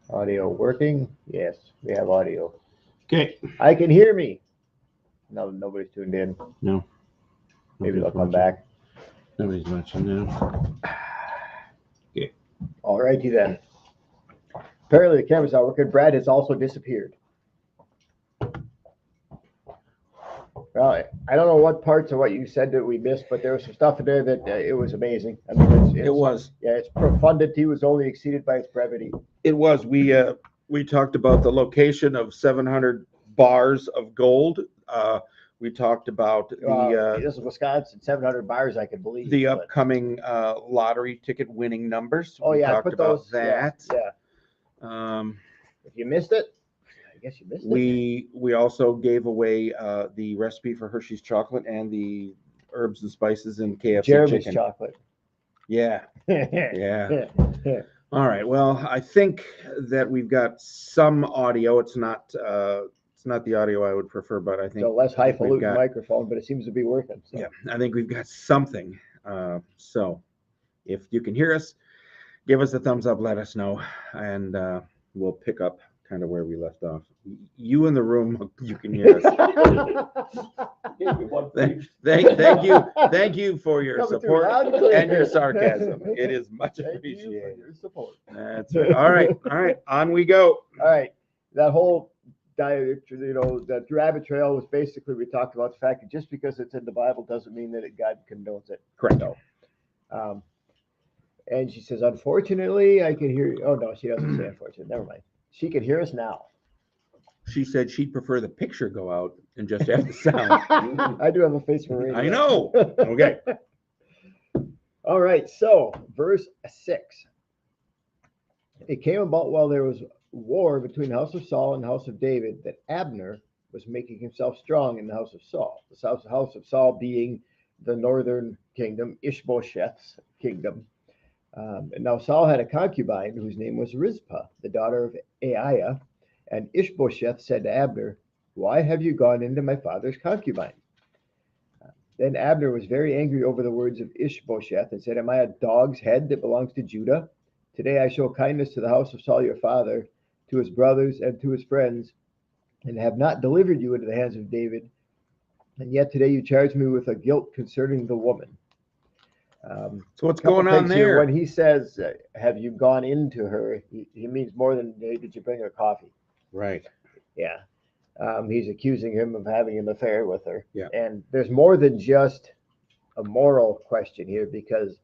Audio working? Yes, we have audio. Okay. I can hear me. No, nobody's tuned in. No. Maybe they'll Nobody's come watching. back. Nobody's watching now. Okay. All righty then. Apparently the camera's not working. Brad has also disappeared. Well, I don't know what parts of what you said that we missed, but there was some stuff in there that it was amazing. I mean, It was. Yeah, its profundity was only exceeded by its brevity. It was. We talked about the location of 700 bars of gold. We talked about This is Wisconsin, 700 bars, I could believe. the but- upcoming lottery ticket winning numbers. Oh we yeah, I talked put about those. that. Yeah. If you missed it, I guess you missed it. We also gave away the recipe for Hershey's chocolate and the herbs and spices in KFC Jeremy's chicken. chocolate. Yeah. Yeah. All right. Well, I think that we've got some audio. It's not the audio I would prefer, but I think So less I think we've highfalutin got- microphone, but it seems to be working. So. Yeah, I think we've got something. So if you can hear us, give us a thumbs up. Let us know, and we'll pick up kind of where we left off. You in the room, you can hear us. Thank you for your Coming through support loud and clear. and your sarcasm. It is much Thank you for appreciated. your support. That's right. All right, on we go. All right, that whole that rabbit trail was basically, we talked about the fact that just because it's in the Bible doesn't mean that God condones it. Correct. So, and she says, unfortunately, I can hear you. Oh no, she doesn't say unfortunately. Never mind. She can hear us now. She said she'd prefer the picture go out and just have the sound. I do have a face for radio. I know. Okay. All right, so verse 6. It came about while there was war between the house of Saul and the house of David that Abner was making himself strong in the house of Saul. The house of Saul being the northern kingdom, Ishbosheth's kingdom. And now Saul had a concubine whose name was Rizpah, the daughter of Aiah. And Ishbosheth said to Abner, "Why have you gone into my father's concubine?" Then Abner was very angry over the words of Ishbosheth and said, "Am I a dog's head that belongs to Judah? Today I show kindness to the house of Saul your father, to his brothers and to his friends, and have not delivered you into the hands of David. And yet today you charge me with a guilt concerning the woman." So what's going on there? When he says, "Have you gone into her?" he means more than, "Hey, did you bring her coffee?" Right. Yeah. He's accusing him of having an affair with her. Yeah. And there's more than just a moral question here, because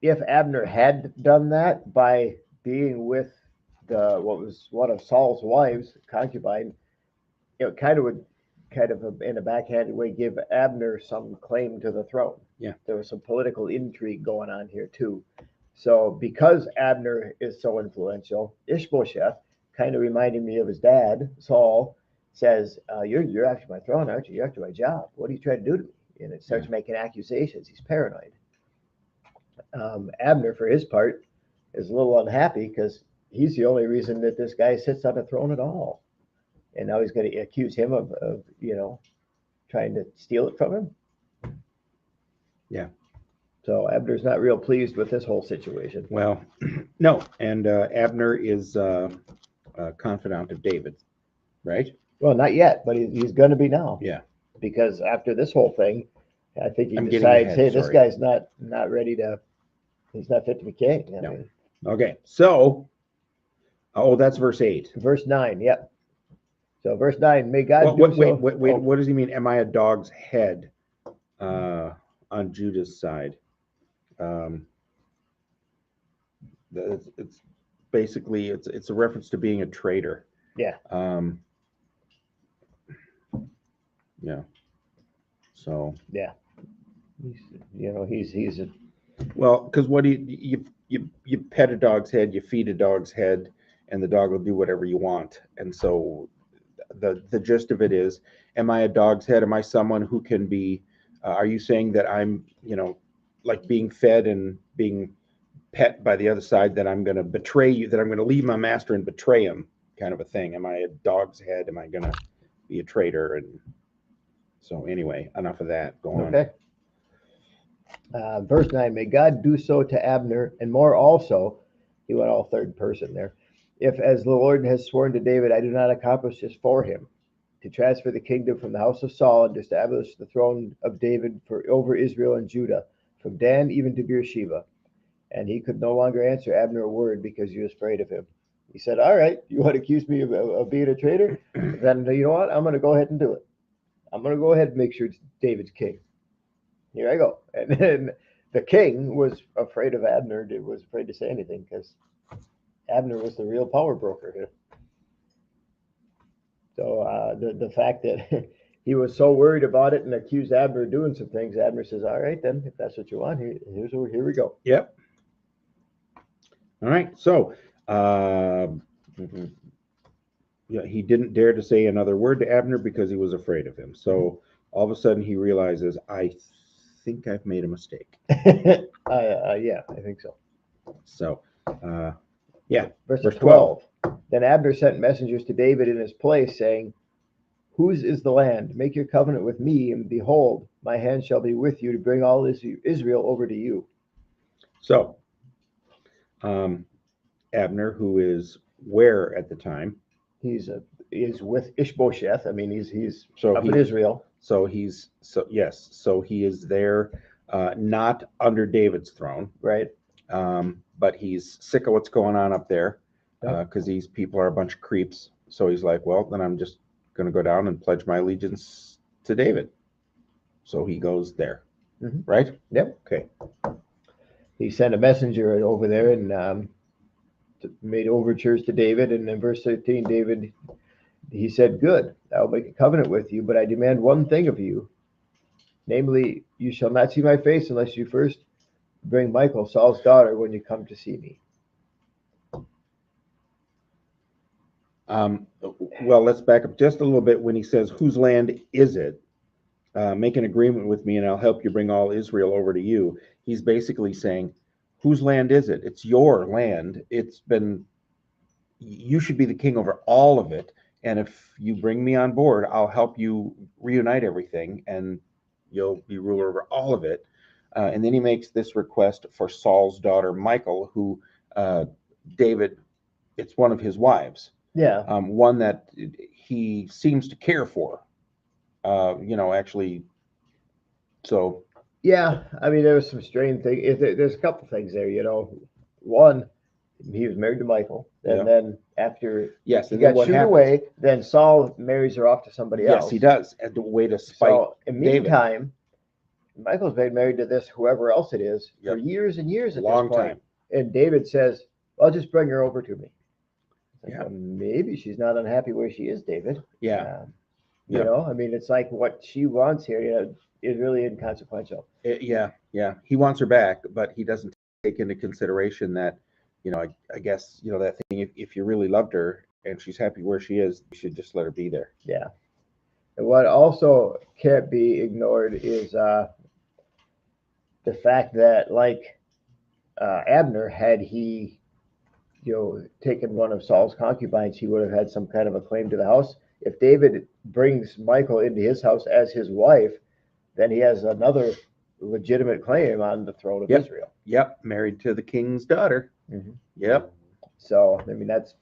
if Abner had done that by being with what was one of Saul's wives, concubine, it kind of in a backhanded way give Abner some claim to the throne. Yeah. There was some political intrigue going on here too. So because Abner is so influential, Ishbosheth, kind of reminding me of his dad, Saul, says, you're after my throne, aren't you? You're after my job. What are you trying to do to me? And it starts making accusations. He's paranoid. Abner, for his part, is a little unhappy because he's the only reason that this guy sits on the throne at all. And now he's going to accuse him of trying to steal it from him. Yeah. So Abner's not real pleased with this whole situation. Well, no. And Abner is a confidant of David, right? Well, not yet, but he's going to be now. Yeah. Because after this whole thing, I think he I'm getting decides, ahead, hey, this sorry. guy's not ready to. He's not fit to be king. I No. mean, Okay. So, that's verse 8. verse 9, yep. So verse 9, may God Wait, do so. wait. What does he mean? Am I a dog's head on Judah's side? It's basically it's a reference to being a traitor. Yeah. Yeah. So. Yeah. He's a. Well, because what do you pet a dog's head, you feed a dog's head, and the dog will do whatever you want. And so the gist of it is, am I a dog's head? Am I someone who can be? Are you saying that I'm like being fed and being pet by the other side, that I'm going to betray you, that I'm going to leave my master and betray him, kind of a thing? Am I a dog's head? Am I going to be a traitor? And so anyway, enough of that. Go on. Okay. Verse 9, may God do so to Abner, and more also, he went all third person there, If, as the Lord has sworn to David, I do not accomplish this for him, to transfer the kingdom from the house of Saul and to establish the throne of David over Israel and Judah, from Dan even to Beersheba. And he could no longer answer Abner a word because he was afraid of him. He said, all right, you want to accuse me of being a traitor? Then you know what? I'm going to go ahead and do it. I'm going to go ahead and make sure David's king. Here I go. And then the king was afraid of Abner, was afraid to say anything because Abner was the real power broker here. So the fact that he was so worried about it and accused Abner of doing some things, Abner says, all right, then, if that's what you want, here we go. Yep. All right. So, yeah, he didn't dare to say another word to Abner because he was afraid of him. So all of a sudden he realizes, I think I've made a mistake. Yeah, I think so. So, yeah. Verse 12. Then Abner sent messengers to David in his place, saying, whose is the land? Make your covenant with me, and behold, my hand shall be with you to bring all Israel over to you. So, Abner, who is where at the time? He's with Ishbosheth. I mean, he's So up in Israel. So he is there, not under David's throne, right? But he's sick of what's going on up there because these people are a bunch of creeps. So he's like, well, then I'm just going to go down and pledge my allegiance to David. So he goes there, right? Yep. Okay. He sent a messenger over there and made overtures to David. And in verse 13, he said, good, I will make a covenant with you, but I demand one thing of you. Namely, you shall not see my face unless you first bring Michal, Saul's daughter, when you come to see me. Well, let's back up just a little bit. When he says, whose land is it? Make an agreement with me and I'll help you bring all Israel over to you. He's basically saying, whose land is it? It's your land. You should be the king over all of it. And if you bring me on board, I'll help you reunite everything and you'll be ruler over all of it. And then he makes this request for Saul's daughter, Michal, who David, it's one of his wives. Yeah. One that he seems to care for, actually. So. Yeah, I mean, there was some strange things. There's a couple things there, One, he was married to Michal, and then after he got shooed away, then Saul marries her off to somebody else. Yes, he does, as a way to spite So, in the meantime, Michal's been married to this whoever else it is for years and years at long this point. time. And David says, "I'll just bring her over to me." Well, maybe she's not unhappy where she is, David. Yeah. I mean, it's like what she wants here, is really inconsequential. Yeah. He wants her back, but he doesn't take into consideration that, I guess, that thing, if you really loved her and she's happy where she is, you should just let her be there. Yeah. And what also can't be ignored is the fact that, like Abner, had he, taken one of Saul's concubines, he would have had some kind of a claim to the house. If David brings Michal into his house as his wife, then he has another legitimate claim on the throne of Israel. Yep, married to the king's daughter. Yep. So, I mean, that's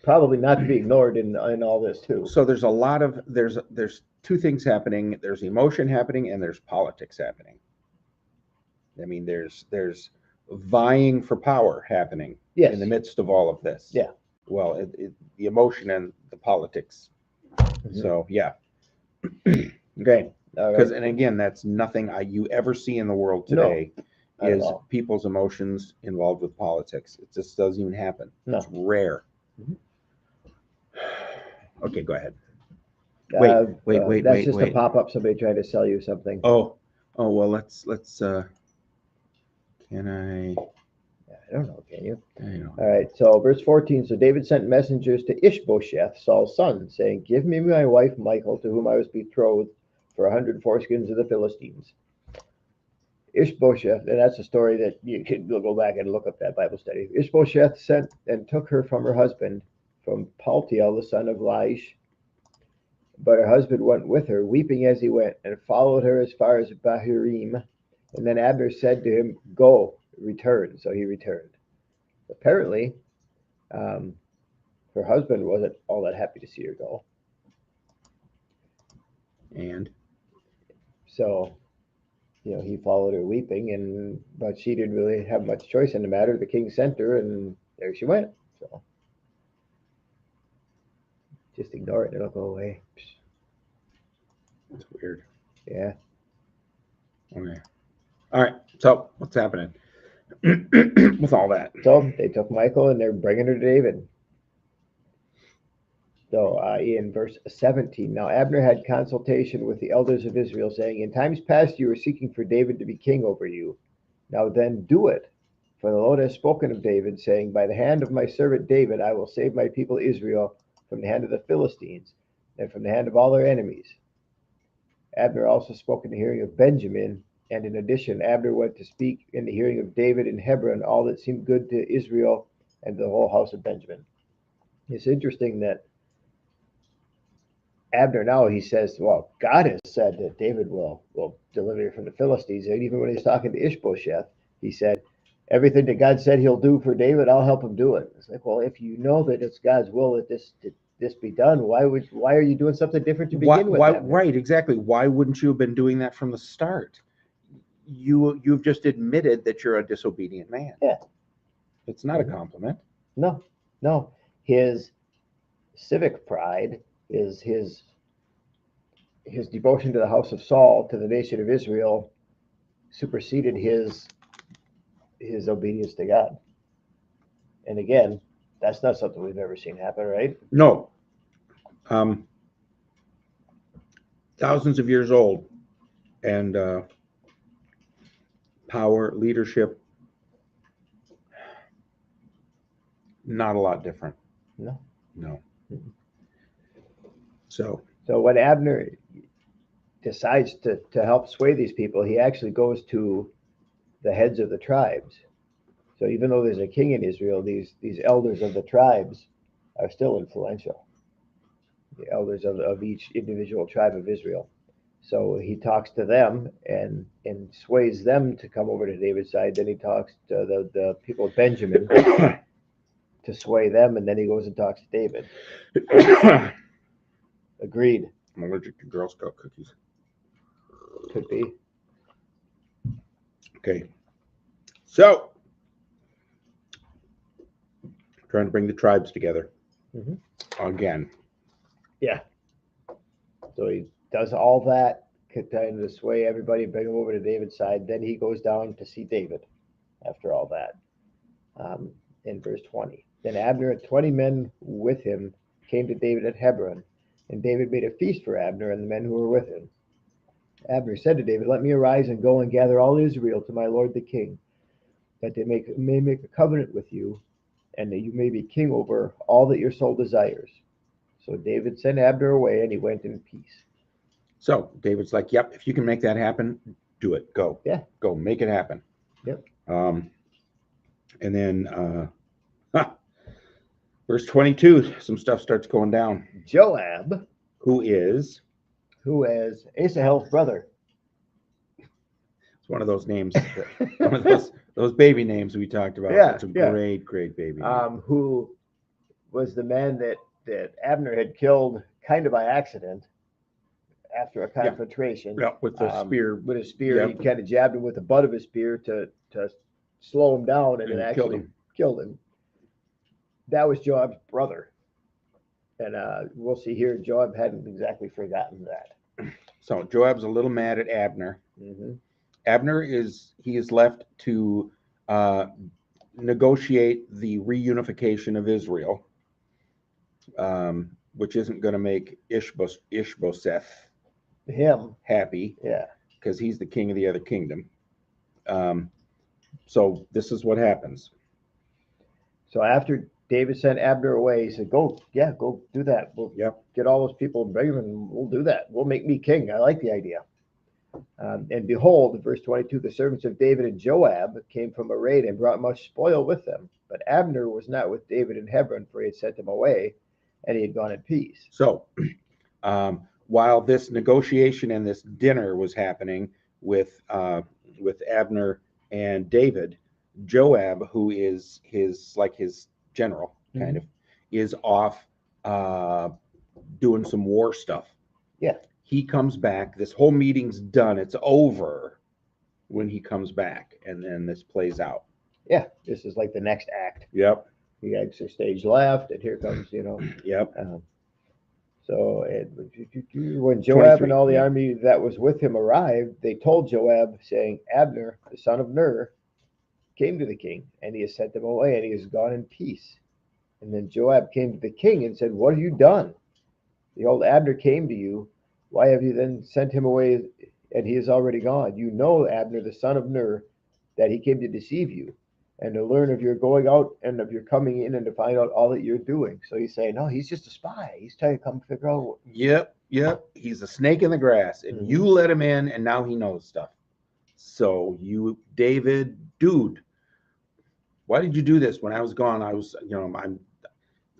probably not to be ignored in all this too. So there's a lot of there's two things happening. There's emotion happening and there's politics happening. I mean, there's vying for power happening in the midst of all of this. Yeah. Well, the emotion and the politics. So yeah. Okay. Because and again, that's nothing you ever see in the world today. Is people's emotions involved with politics. It just doesn't even happen. No. It's rare. Okay, go ahead. Wait. That's just a pop-up, somebody trying to sell you something. Oh, well, let's can I don't know, can you? I know. All right, so verse 14, so David sent messengers to Ishbosheth, Saul's son, saying, give me my wife Michal, to whom I was betrothed, for 100 foreskins of the Philistines. Ishbosheth, and that's a story that you can go back and look up that Bible study. Ishbosheth sent and took her from her husband, from Paltiel, the son of Laish. But her husband went with her, weeping as he went, and followed her as far as Bahurim. And then Abner said to him, go, return. So he returned. Apparently, Um, her husband wasn't all that happy to see her go. And So, he followed her weeping, but she didn't really have much choice in the matter. The king sent her, and there she went. So, just ignore it; it'll go away. it's weird. Yeah. Okay. All right. So what's happening with all that? So they took Michael, and they're bringing her to David. So in verse 17, now Abner had consultation with the elders of Israel, saying, in times past you were seeking for David to be king over you. Now then do it. For the Lord has spoken of David, saying, by the hand of my servant David I will save my people Israel from the hand of the Philistines and from the hand of all their enemies. Abner also spoke in the hearing of Benjamin, and in addition Abner went to speak in the hearing of David in Hebron all that seemed good to Israel and to the whole house of Benjamin. It's interesting that Abner now he says, well, God has said that David will deliver you from the Philistines. And even when he's talking to Ishbosheth, he said, everything that God said he'll do for David, I'll help him do it. It's like, well, if you know that it's God's will that this be done, why are you doing something different to begin with? Abner? Right, exactly. Why wouldn't you have been doing that from the start? You've just admitted that you're a disobedient man. Yeah. It's not a compliment. No. His civic pride is his devotion to the house of Saul, to the nation of Israel, superseded his obedience to God. And again, that's not something we've ever seen happen, right? No. Thousands of years old, and power, leadership, not a lot different. No. So when Abner decides to help sway these people, he actually goes to the heads of the tribes. So even though there's a king in Israel, these elders of the tribes are still influential. The elders of each individual tribe of Israel. So he talks to them and sways them to come over to David's side. Then he talks to the people of Benjamin to sway them, and then he goes and talks to David. Agreed. I'm allergic to Girl Scout cookies. Could be. Okay. So, trying to bring the tribes together again. Yeah. So he does all that, trying to sway everybody, bring them over to David's side. Then he goes down to see David after all that. In verse 20. Then Abner and 20 men with him came to David at Hebron, and David made a feast for Abner and the men who were with him. Abner said to David, let me arise and go and gather all Israel to my lord the king, that they may make a covenant with you, and that you may be king over all that your soul desires. So David sent Abner away, and he went in peace. So David's like, yep, if you can make that happen, do it. Go. Yeah. Go, make it happen. Yep. And then verse 22, some stuff starts going down. Joab, Who is Asahel's brother. It's one of those names, one of those baby names we talked about. Yeah, It's a yeah. great baby name. Who was the man that Abner had killed kind of by accident after a confrontation. Yeah, with the spear. With a spear, Yep. he kind of jabbed him with the butt of his spear to slow him down, and it actually killed him. That was Joab's brother. And we'll see here, Joab hadn't exactly forgotten that. So Joab's a little mad at Abner. Mm-hmm. Abner is left to negotiate the reunification of Israel, which isn't going to make Ishbosheth happy. Yeah. Because he's the king of the other kingdom. So this is what happens. So after David sent Abner away, he said, go do that. We'll get all those people and bring them, and we'll do that. We'll make me king. I like the idea. And behold, verse 22, the servants of David and Joab came from a raid and brought much spoil with them. But Abner was not with David in Hebron, for he had sent him away, and he had gone in peace. So while this negotiation and this dinner was happening with Abner and David, Joab, who is his general, kind of, is off doing some war stuff. Yeah. He comes back. This whole meeting's done. It's over when he comes back, and then this plays out. Yeah, this is like the next act. Yep. He exits stage left, and here comes, Yep. So when Joab 23, and all the yeah. army that was with him arrived, they told Joab, saying, Abner, the son of Ner, came to the king, and he has sent them away, and he is gone in peace. And then Joab came to the king and said, What have you done? Behold, Abner came to you. Why have you then sent him away, and he is already gone? You know, Abner, the son of Ner, that he came to deceive you, and to learn of your going out and of your coming in, and to find out all that you're doing. So he's saying, no, he's just a spy. He's trying to come figure out. Yep. He's a snake in the grass, and you let him in, and now he knows stuff. So you, David, dude, why did you do this when I was gone? I was,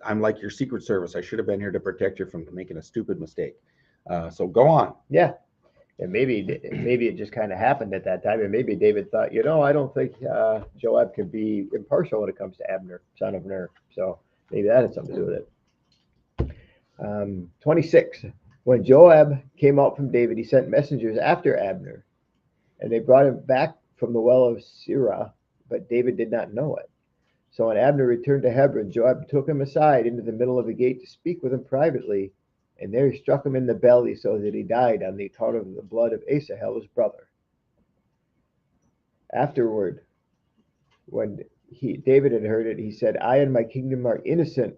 I'm like your Secret Service. I should have been here to protect you from making a stupid mistake. So go on. Yeah. And maybe it just kind of happened at that time. And maybe David thought, I don't think Joab can be impartial when it comes to Abner, son of Ner. So maybe that had something to do with it. 26. When Joab came out from David, he sent messengers after Abner, and they brought him back from the well of Sirah, but David did not know it. So when Abner returned to Hebron, Joab took him aside into the middle of the gate to speak with him privately, and there he struck him in the belly so that he died on the account of the blood of Asahel, his brother. Afterward, when David had heard it, he said, I and my kingdom are innocent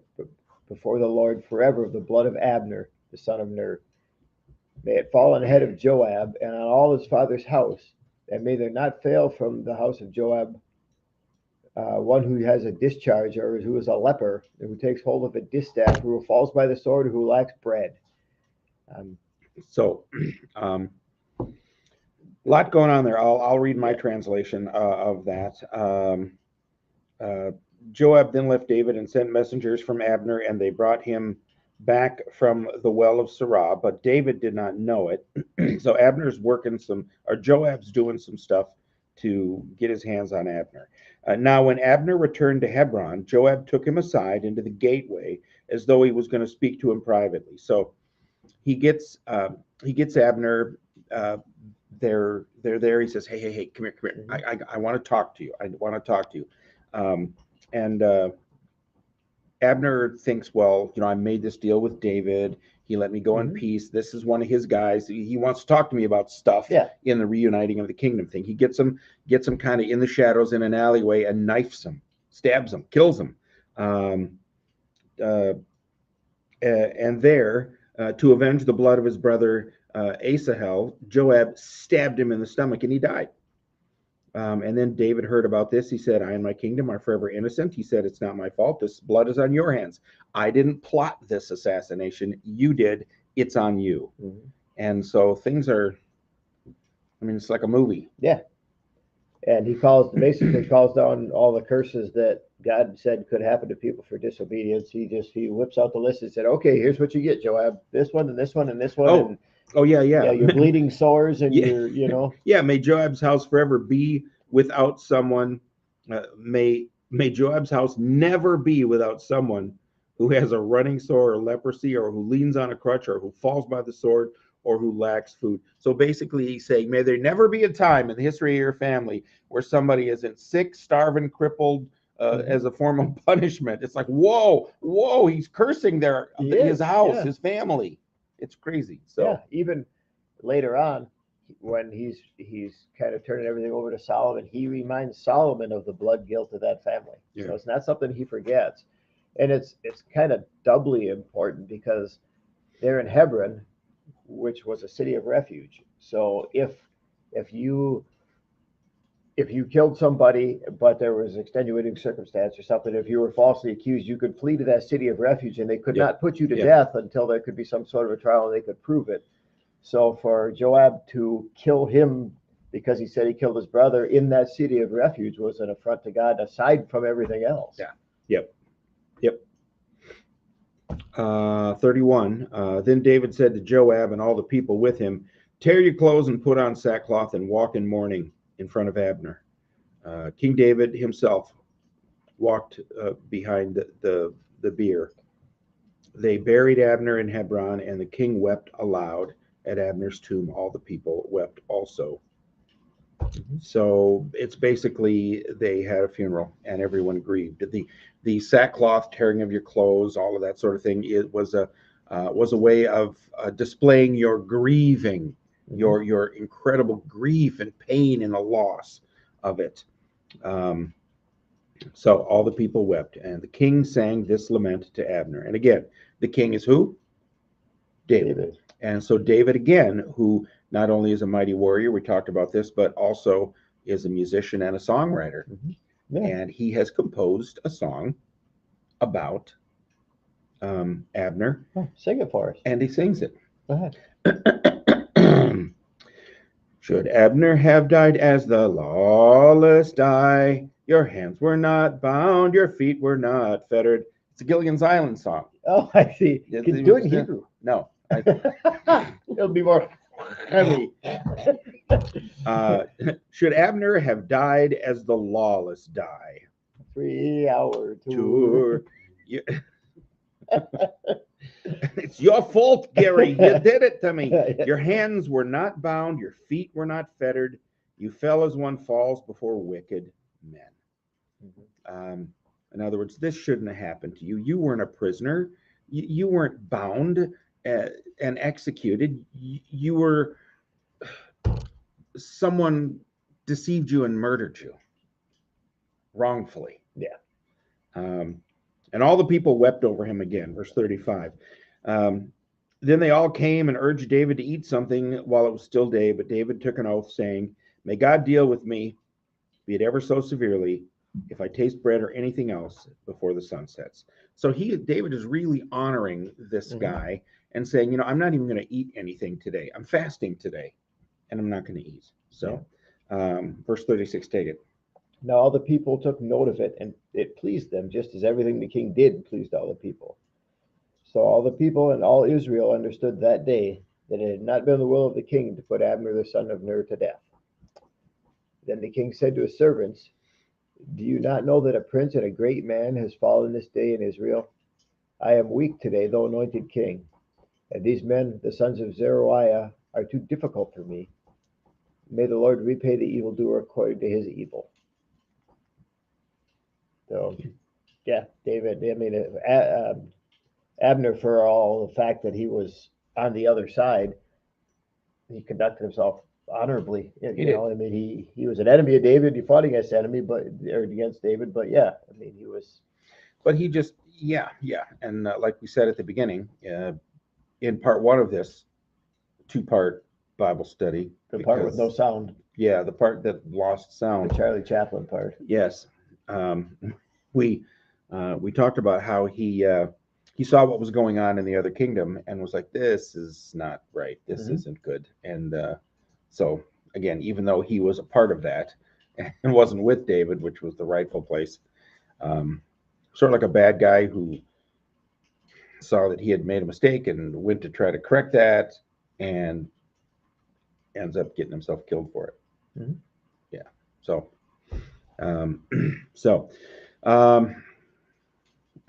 before the Lord forever of the blood of Abner, the son of Ner. May it fall on the head of Joab and on all his father's house, and may there not fail from the house of Joab one who has a discharge, or who is a leper, and who takes hold of a distaff, who falls by the sword, or who lacks bread. A lot going on there. I'll read my translation of that. Joab then left David and sent messengers from Abner, and they brought him back from the well of Sirah, but David did not know it. So Joab's doing some stuff to get his hands on Abner. Now, when Abner returned to Hebron, Joab took him aside into the gateway as though he was going to speak to him privately. So he gets Abner. They're there. He says, "Hey, come here. I want to talk to you. And Abner thinks, well, I made this deal with David. He let me go in peace. This is one of his guys. He wants to talk to me about stuff in the reuniting of the kingdom thing. He gets him kind of in the shadows in an alleyway and knifes him, stabs him, kills him. And there, to avenge the blood of his brother Asahel, Joab stabbed him in the stomach and he died. And then David heard about this. He said, I and my kingdom are forever innocent. He said, it's not my fault. This blood is on your hands. I didn't plot this assassination. You did. It's on you. And so things are, it's like a movie. Yeah. And he basically calls down all the curses that God said could happen to people for disobedience. He whips out the list and said, okay, here's what you get, Joab. This one and this one and this one. Yeah. Your bleeding sores and your. Yeah, may Joab's house forever be without someone. May Joab's house never be without someone who has a running sore or leprosy, or who leans on a crutch, or who falls by the sword, or who lacks food. So basically he's saying, may there never be a time in the history of your family where somebody isn't sick, starving, crippled, as a form of punishment. It's like, whoa, he's cursing his house, his family. It's crazy. So even later on, when he's kind of turning everything over to Solomon, he reminds Solomon of the blood guilt of that family. Yeah. So it's not something he forgets. And it's kind of doubly important because they're in Hebron, which was a city of refuge. So if you killed somebody, but there was extenuating circumstance or something, if you were falsely accused, you could flee to that city of refuge, and they could not put you to death until there could be some sort of a trial and they could prove it. So for Joab to kill him because he said he killed his brother in that city of refuge was an affront to God, aside from everything else. Yeah. Yep. 31. Then David said to Joab and all the people with him, tear your clothes and put on sackcloth and walk in mourning in front of Abner. King David himself walked behind the the bier. They buried Abner in Hebron, and the king wept aloud at Abner's tomb. All the people wept also. So it's basically they had a funeral and everyone grieved. The sackcloth, tearing of your clothes, all of that sort of thing. It was a way of displaying your grieving, your incredible grief and pain and the loss of it. So all the people wept, and the king sang this lament to Abner. And again, the king is who? David. And so David, again, who not only is a mighty warrior, we talked about this, but also is a musician and a songwriter. Yeah. And he has composed a song about Abner. Oh, sing it for us. And he sings it. Go ahead. Should Abner have died as the lawless die? Your hands were not bound, your feet were not fettered. It's a Gilligan's Island song. Oh, I see. Yes, Can you do it in yeah. Hebrew? No. It'll be more heavy. Should Abner have died as the lawless die? 3-hour Tour. You- It's your fault, Gary. You did it to me. Your hands were not bound, your feet were not fettered. You fell as one falls before wicked men. In other words, this shouldn't have happened to you. You weren't a prisoner. You weren't bound and executed. You were someone deceived you and murdered you wrongfully. Yeah. And all the people wept over him again. Verse 35. Then they all came and urged David to eat something while it was still day. But David took an oath, saying, "May God deal with me, be it ever so severely, if I taste bread or anything else before the sun sets." So David is really honoring this guy and saying, I'm not even going to eat anything today. I'm fasting today, and I'm not going to eat. So, verse 36, take it. Now all the people took note of it, and it pleased them, just as everything the king did pleased all the people. So all the people and all Israel understood that day that it had not been the will of the king to put Abner the son of Ner to death. Then the king said to his servants, "Do you not know that a prince and a great man has fallen this day in Israel? I am weak today, though anointed king, and these men, the sons of Zeruiah, are too difficult for me. May the Lord repay the evildoer according to his evil." So, yeah, David, I mean, Abner, for all the fact that he was on the other side, he conducted himself honorably. I mean, he was an enemy of David. He fought against against David, but yeah, I mean, he was. But he just, yeah. And like we said at the beginning, in part one of this 2-part Bible study. The part with no sound. Yeah, the part that lost sound. The Charlie Chaplin part. Yes. We talked about how he saw what was going on in the other kingdom and was like, this is not right. This isn't good. And so, again, even though he was a part of that and wasn't with David, which was the rightful place, sort of like a bad guy who saw that he had made a mistake and went to try to correct that and ends up getting himself killed for it. Yeah. So, I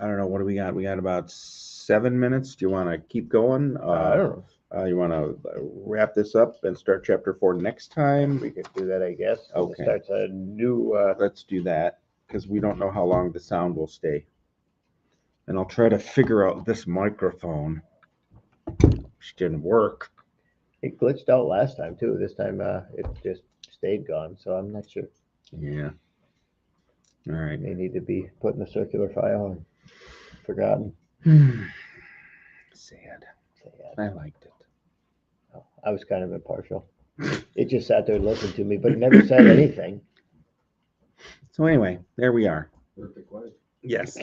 don't know. What do we got? We got about 7 minutes. Do you want to keep going? I don't know. You want to wrap this up and start chapter 4 next time? We could do that, I guess. Okay. It starts a new. Let's do that because we don't know how long the sound will stay. And I'll try to figure out this microphone. Which didn't work. It glitched out last time too. This time it just stayed gone, so I'm not sure. Yeah. All right. May need to be put in a circular file and forgotten. Sad. I liked it. Oh, I was kind of impartial. It just sat there and listened to me, but it never said anything. So anyway, there we are. Perfect wife. Yes.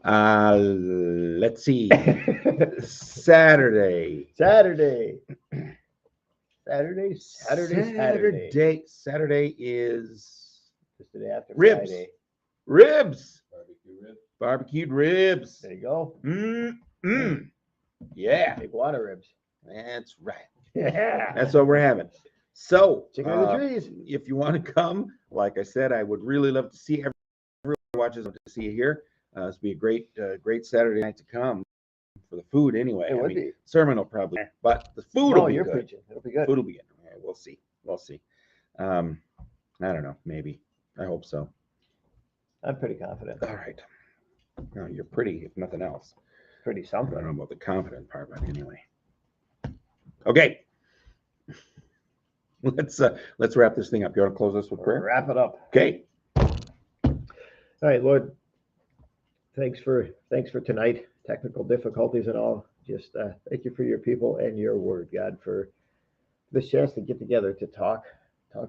Let's see. Saturday is just the day after ribs. Friday. Ribs. Barbecue rib. Barbecued ribs. There you go. Yeah, Big water ribs. that's right. Yeah. That's what we're having. So, Chicken of the trees. if you want to come, like I said, I would really love to see everyone who watches to see you here. This will be a great Saturday night to come for the food anyway. It would be. Sermon will probably, but the food No, will be you're good. preaching. It'll be good. Food will be good. Yeah, we'll see. We'll see. I don't know. Maybe. I hope so. I'm pretty confident. All right. No, you're pretty, if nothing else. Pretty I don't something. know about the confident part, but anyway. Okay. Let's wrap this thing up. You want to close this with prayer? Wrap it up. Okay. All right, Lord. Thanks for tonight. Technical difficulties and all. Just thank you for your people and your word, God, for this chance to get together to talk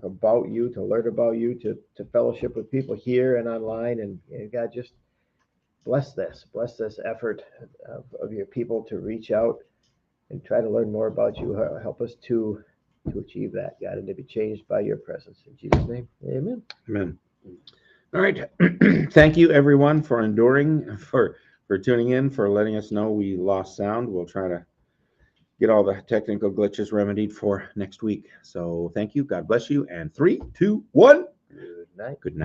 about you, to learn about you, to fellowship with people here and online, and God, just bless this effort of your people to reach out and try to learn more about you. Help us to achieve that, God, and to be changed by your presence. In Jesus' name, amen. Amen. All right. Thank you, everyone, for enduring, for tuning in, for letting us know we lost sound. We'll try to get all the technical glitches remedied for next week. So thank you. God bless you. And 3, 2, 1. Good night. Good night.